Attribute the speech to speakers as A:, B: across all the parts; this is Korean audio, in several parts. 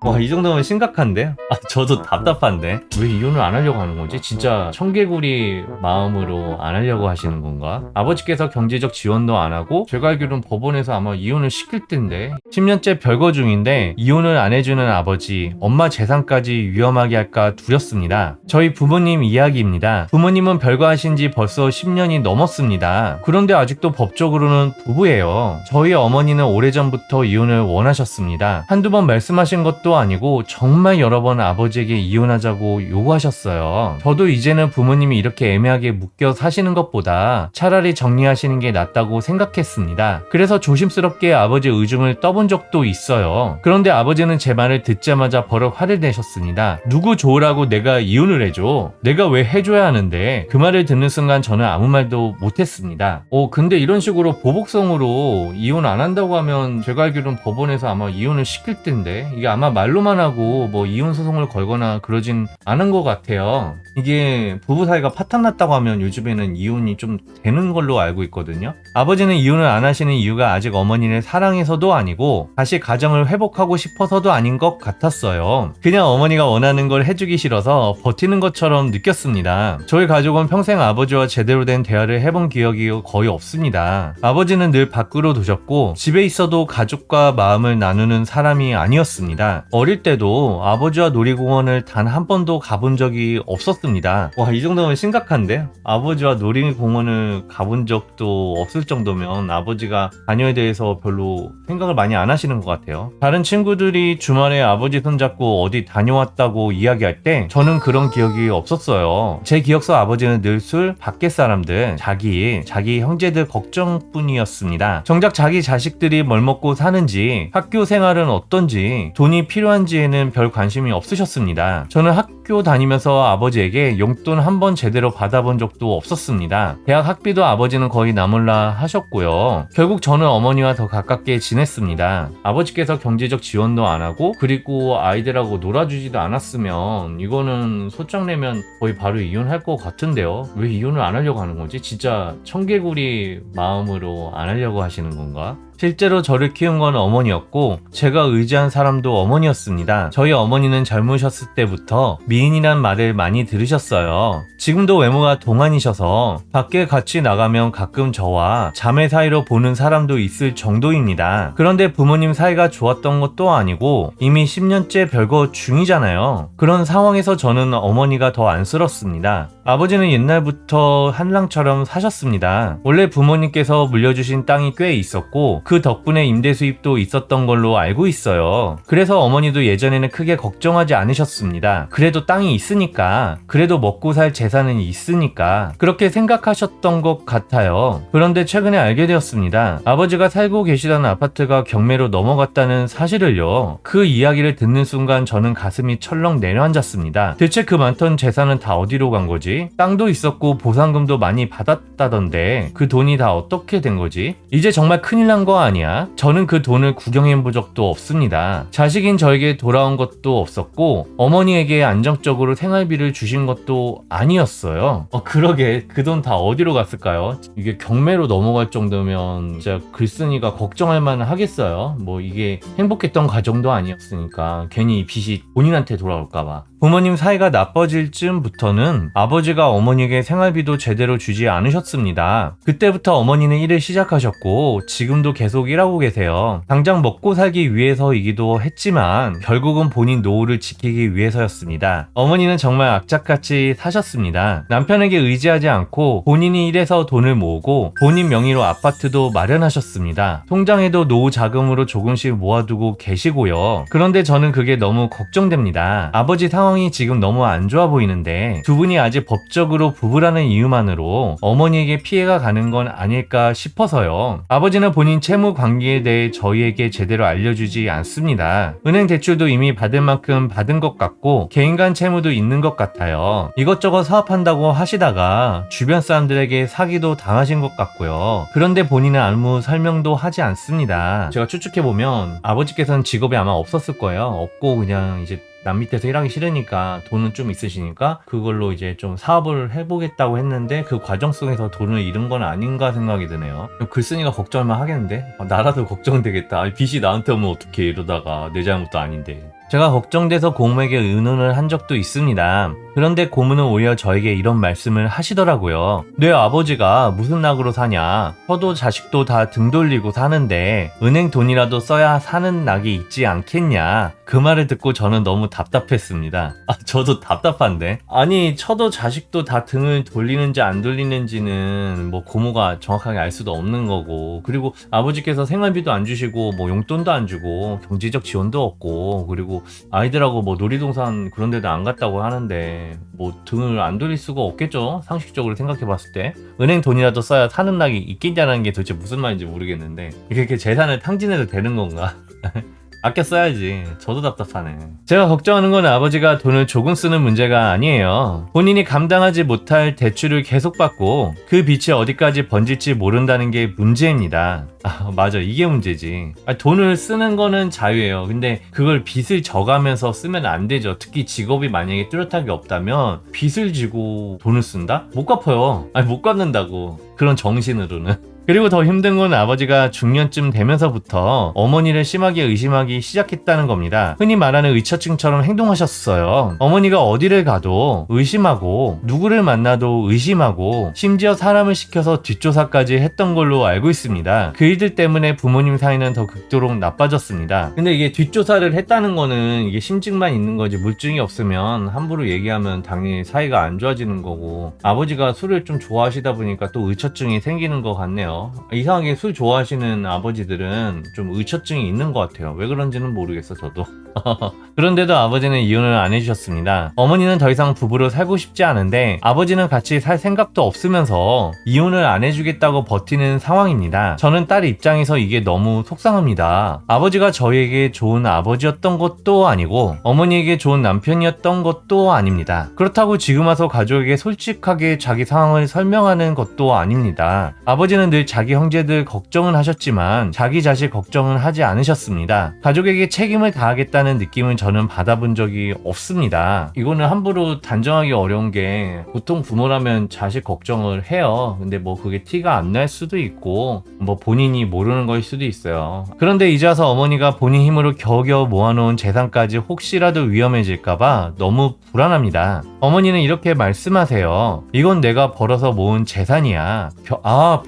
A: 와, 이 정도면 심각한데? 저도 답답한데? 왜 이혼을 안 하려고 하는 거지? 진짜 청개구리 마음으로 안 하려고 하시는 건가? 아버지께서 경제적 지원도 안 하고 제가 알기로는 법원에서 아마 이혼을 시킬 텐데 10년째 별거 중인데 이혼을 안 해주는 아버지, 엄마 재산까지 위험하게 할까 두렵습니다. 저희 부모님 이야기입니다. 부모님은 별거 하신 지 벌써 10년이 넘었습니다. 그런데 아직도 법적으로는 부부예요. 저희 어머니는 오래전부터 이혼을 원하셨습니다. 한두 번 말씀하신 것도 아니고 정말 여러 번 아버지에게 이혼하자고 요구하셨어요. 저도 이제는 부모님이 이렇게 애매하게 묶여 사시는 것보다 차라리 정리하시는 게 낫다고 생각했습니다. 그래서 조심스럽게 아버지 의중을 떠본 적도 있어요. 그런데 아버지는 제 말을 듣자마자 버럭 화를 내셨습니다. 누구 좋으라고 내가 이혼을 해줘? 내가 왜 해줘야 하는데? 그 말을 듣는 순간 저는 아무 말도 못했습니다. 근데 이런 식으로 보복성으로 이혼 안 한다고 하면 제가 알기로는 법원에서 아마 이혼을 시킬 텐데 이게 아마 말로만 하고 뭐 이혼 소송을 걸거나 그러진 않은 것 같아요. 이게 부부 사이가 파탄났다고 하면 요즘에는 이혼이 좀 되는 걸로 알고 있거든요. 아버지는 이혼을 안 하시는 이유가 아직 어머니를 사랑해서도 아니고 다시 가정을 회복하고 싶어서도 아닌 것 같았어요. 그냥 어머니가 원하는 걸 해주기 싫어서 버티는 것처럼 느꼈습니다. 저희 가족은 평생 아버지와 제대로 된 대화를 해본 기억이 거의 없습니다. 아버지는 늘 밖으로 두셨고 집에 있어도 가족과 마음을 나누는 사람이 아니었습니다. 어릴 때도 아버지와 놀이공원을 단 한 번도 가본 적이 없었습니다. 와, 이 정도면 심각한데? 아버지와 놀이공원을 가본 적도 없을 정도면 아버지가 자녀에 대해서 별로 생각을 많이 안 하시는 것 같아요. 다른 친구들이 주말에 아버지 손잡고 어디 다녀왔다고 이야기할 때 저는 그런 기억이 없었어요. 제 기억서 아버지는 늘 술, 밖에 사람들, 자기 형제들 걱정뿐이었습니다. 정작 자기 자식들이 뭘 먹고 사는지, 학교 생활은 어떤지, 돈이 필요한지에는 별 관심이 없으셨습니다. 저는 학교 다니면서 아버지에게 용돈 한 번 제대로 받아본 적도 없었습니다. 대학 학비도 아버지는 거의 나몰라 하셨고요. 결국 저는 어머니와 더 가깝게 지냈습니다. 아버지께서 경제적 지원도 안 하고 그리고 아이들하고 놀아주지도 않았으면 이거는 소장 내면 거의 바로 이혼할 것 같은데요. 왜 이혼을 안 하려고 하는 거지? 진짜 청개구리 마음으로 안 하려고 하시는 건가? 실제로 저를 키운 건 어머니였고 제가 의지한 사람도 어머니였습니다. 저희 어머니는 젊으셨을 때부터 미인이란 말을 많이 들으셨어요. 지금도 외모가 동안이셔서 밖에 같이 나가면 가끔 저와 자매 사이로 보는 사람도 있을 정도입니다. 그런데 부모님 사이가 좋았던 것도 아니고 이미 10년째 별거 중이잖아요. 그런 상황에서 저는 어머니가 더 안쓰럽습니다. 아버지는 옛날부터 한랑처럼 사셨습니다. 원래 부모님께서 물려주신 땅이 꽤 있었고 그 덕분에 임대 수입도 있었던 걸로 알고 있어요. 그래서 어머니도 예전에는 크게 걱정하지 않으셨습니다. 그래도 땅이 있으니까, 그래도 먹고 살 재산은 있으니까 그렇게 생각하셨던 것 같아요. 그런데 최근에 알게 되었습니다. 아버지가 살고 계시던 아파트가 경매로 넘어갔다는 사실을요. 그 이야기를 듣는 순간 저는 가슴이 철렁 내려앉았습니다. 대체 그 많던 재산은 다 어디로 간 거지? 땅도 있었고 보상금도 많이 받았다던데 그 돈이 다 어떻게 된 거지? 이제 정말 큰일 난 거 아니야? 저는 그 돈을 구경해본 적도 없습니다. 자식인 저에게 돌아온 것도 없었고 어머니에게 안정적으로 생활비를 주신 것도 아니었어요. 그러게 그 돈 다 어디로 갔을까요? 이게 경매로 넘어갈 정도면 진짜 글쓴이가 걱정할 만 하겠어요. 뭐 이게 행복했던 가정도 아니었으니까 괜히 이 빚이 본인한테 돌아올까봐. 부모님 사이가 나빠질 즈음부터는 아버지가 어머니에게 생활비도 제대로 주지 않으셨습니다. 그때부터 어머니는 일을 시작하셨고 지금도 계속 일하고 계세요. 당장 먹고 살기 위해서이기도 했지만 결국은 본인 노후를 지키기 위해서였습니다. 어머니는 정말 악착같이 사셨습니다. 남편에게 의지하지 않고 본인이 일해서 돈을 모으고 본인 명의로 아파트도 마련하셨습니다. 통장에도 노후 자금으로 조금씩 모아두고 계시고요. 그런데 저는 그게 너무 걱정됩니다. 아버지 상황이 지금 너무 안 좋아 보이는데 두 분이 아직 법적으로 부부라는 이유만으로 어머니에게 피해가 가는 건 아닐까 싶어서요. 아버지는 본인 채무 관계에 대해 저희에게 제대로 알려주지 않습니다. 은행 대출도 이미 받을 만큼 받은 것 같고 개인 간 채무도 있는 것 같아요. 이것저것 사업한다고 하시다가 주변 사람들에게 사기도 당하신 것 같고요. 그런데 본인은 아무 설명도 하지 않습니다. 제가 추측해보면 아버지께서는 직업이 아마 없었을 거예요. 없고 그냥 이제 남 밑에서 일하기 싫으니까 돈은 좀 있으시니까 그걸로 이제 좀 사업을 해보겠다고 했는데 그 과정 속에서 돈을 잃은 건 아닌가 생각이 드네요. 글쓴이가 걱정할만 하겠는데? 나라도 걱정되겠다. 빚이 나한테 오면 어떡해 이러다가 내 잘못도 아닌데. 제가 걱정돼서 고모에게 의논을 한 적도 있습니다. 그런데 고모는 오히려 저에게 이런 말씀을 하시더라고요. 내 아버지가 무슨 낙으로 사냐? 저도 자식도 다 등 돌리고 사는데 은행 돈이라도 써야 사는 낙이 있지 않겠냐? 그 말을 듣고 저는 너무 답답했습니다. 저도 답답한데? 아니, 저도 자식도 다 등을 돌리는지 안 돌리는지는 뭐 고모가 정확하게 알 수도 없는 거고, 그리고 아버지께서 생활비도 안 주시고 뭐 용돈도 안 주고 경제적 지원도 없고, 그리고 아이들하고 뭐 놀이동산 그런 데도 안 갔다고 하는데 뭐 등을 안 돌릴 수가 없겠죠, 상식적으로 생각해 봤을 때. 은행 돈이라도 써야 사는 낙이 있겠냐는 게 도대체 무슨 말인지 모르겠는데, 이렇게 재산을 탕진해도 되는 건가? 아껴 써야지. 저도 답답하네. 제가 걱정하는 건 아버지가 돈을 조금 쓰는 문제가 아니에요. 본인이 감당하지 못할 대출을 계속 받고 그 빚이 어디까지 번질지 모른다는 게 문제입니다. 맞아, 이게 문제지. 돈을 쓰는 거는 자유예요. 근데 그걸 빚을 져가면서 쓰면 안 되죠. 특히 직업이 만약에 뚜렷하게 없다면 빚을 지고 돈을 쓴다? 못 갚아요. 못 갚는다고, 그런 정신으로는. 그리고 더 힘든 건 아버지가 중년쯤 되면서부터 어머니를 심하게 의심하기 시작했다는 겁니다. 흔히 말하는 의처증처럼 행동하셨어요. 어머니가 어디를 가도 의심하고, 누구를 만나도 의심하고, 심지어 사람을 시켜서 뒷조사까지 했던 걸로 알고 있습니다. 그 일들 때문에 부모님 사이는 더 극도로 나빠졌습니다. 근데 이게 뒷조사를 했다는 거는 이게 심증만 있는 거지, 물증이 없으면 함부로 얘기하면 당연히 사이가 안 좋아지는 거고, 아버지가 술을 좀 좋아하시다 보니까 또 의처증이 생기는 것 같네요. 이상하게 술 좋아하시는 아버지들은 좀 의처증이 있는 것 같아요. 왜 그런지는 모르겠어, 저도. 그런데도 아버지는 이혼을 안 해주셨습니다. 어머니는 더 이상 부부로 살고 싶지 않은데 아버지는 같이 살 생각도 없으면서 이혼을 안 해주겠다고 버티는 상황입니다. 저는 딸 입장에서 이게 너무 속상합니다. 아버지가 저희에게 좋은 아버지였던 것도 아니고 어머니에게 좋은 남편이었던 것도 아닙니다. 그렇다고 지금 와서 가족에게 솔직하게 자기 상황을 설명하는 것도 아닙니다. 아버지는 늘 자기 형제들 걱정은 하셨지만 자기 자식 걱정은 하지 않으셨습니다. 가족에게 책임을 다하겠다는 느낌을 저는 받아본 적이 없습니다. 이거는 함부로 단정하기 어려운 게, 보통 부모라면 자식 걱정을 해요. 근데 뭐 그게 티가 안 날 수도 있고 뭐 본인이 모르는 걸 수도 있어요. 그런데 이제 와서 어머니가 본인 힘으로 겨우겨우 모아놓은 재산까지 혹시라도 위험해질까봐 너무 불안합니다. 어머니는 이렇게 말씀하세요. 이건 내가 벌어서 모은 재산이야.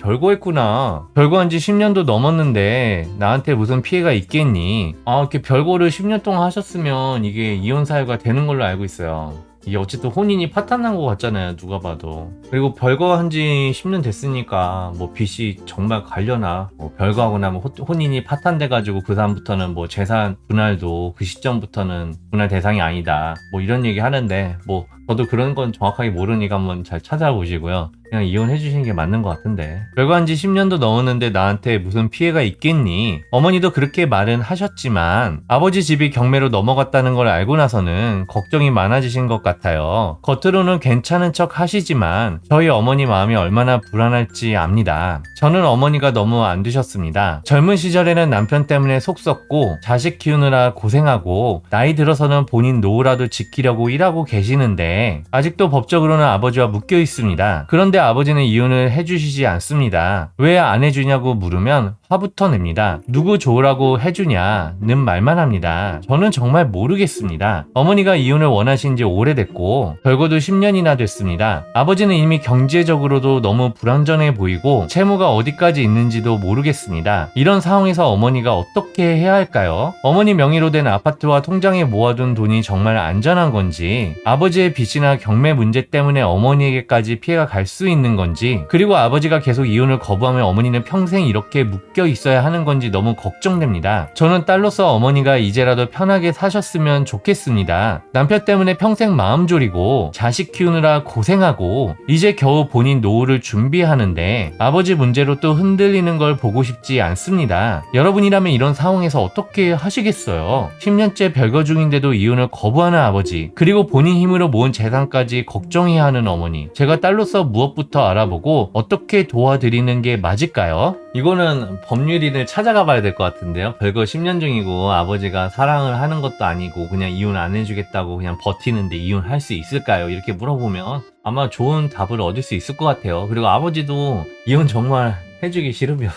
A: 별거했구나. 별거한 지 10년도 넘었는데 나한테 무슨 피해가 있겠니? 이렇게 별거를 10년 동안 하셨으면 이게 이혼 사유가 되는 걸로 알고 있어요. 이게 어쨌든 혼인이 파탄난 것 같잖아요, 누가 봐도. 그리고 별거 한 지 10년 됐으니까 뭐 빚이 정말 가려나, 뭐 별거 하고 나면 혼인이 파탄돼가지고 그 다음부터는 뭐 재산 분할도 그 시점부터는 분할 대상이 아니다, 뭐 이런 얘기 하는데, 뭐 저도 그런 건 정확하게 모르니까 한번 잘 찾아보시고요. 그냥 이혼해 주시는 게 맞는 것 같은데. 별거 한 지 10년도 넘었는데 나한테 무슨 피해가 있겠니? 어머니도 그렇게 말은 하셨지만 아버지 집이 경매로 넘어갔다는 걸 알고 나서는 걱정이 많아지신 것 같아요. 겉으로는 괜찮은 척 하시지만 저희 어머니 마음이 얼마나 불안할지 압니다. 저는 어머니가 너무 안 되셨습니다. 젊은 시절에는 남편 때문에 속 썩고 자식 키우느라 고생하고 나이 들어서는 본인 노후라도 지키려고 일하고 계시는데 아직도 법적으로는 아버지와 묶여 있습니다. 그런데 아버지는 이혼을 해주시지 않습니다. 왜 안 해주냐고 물으면 화부터 냅니다. 누구 좋으라고 해주냐는 말만 합니다. 저는 정말 모르겠습니다. 어머니가 이혼을 원하신 지 오래됐고 별거도 10년이나 됐습니다. 아버지는 이미 경제적으로도 너무 불안전해 보이고 채무가 어디까지 있는지도 모르겠습니다. 이런 상황에서 어머니가 어떻게 해야 할까요? 어머니 명의로 된 아파트와 통장에 모아둔 돈이 정말 안전한 건지, 아버지의 빚이나 경매 문제 때문에 어머니에게까지 피해가 갈 수 있는 건지, 그리고 아버지가 계속 이혼을 거부하면 어머니는 평생 이렇게 묶여 있어야 하는 건지 너무 걱정됩니다. 저는 딸로서 어머니가 이제라도 편하게 사셨으면 좋겠습니다. 남편 때문에 평생 마음 졸이고 자식 키우느라 고생하고 이제 겨우 본인 노후를 준비하는데 아버지 문제로 또 흔들리는 걸 보고 싶지 않습니다. 여러분이라면 이런 상황에서 어떻게 하시겠어요? 10년째 별거 중인데도 이혼을 거부하는 아버지, 그리고 본인 힘으로 모은 재산까지 걱정해야 하는 어머니. 제가 딸로서 무엇부터 알아보고 어떻게 도와드리는 게 맞을까요? 이거는 법률인을 찾아가 봐야 될 것 같은데요. 별거 10년 중이고 아버지가 사랑을 하는 것도 아니고 그냥 이혼 안 해주겠다고 그냥 버티는데 이혼할 수 있을까요? 이렇게 물어보면 아마 좋은 답을 얻을 수 있을 것 같아요. 그리고 아버지도 이혼 정말 해주기 싫으면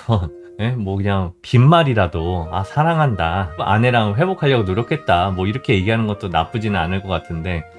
A: 뭐 그냥 빈말이라도 아 사랑한다, 아내랑 회복하려고 노력했다, 뭐 이렇게 얘기하는 것도 나쁘지는 않을 것 같은데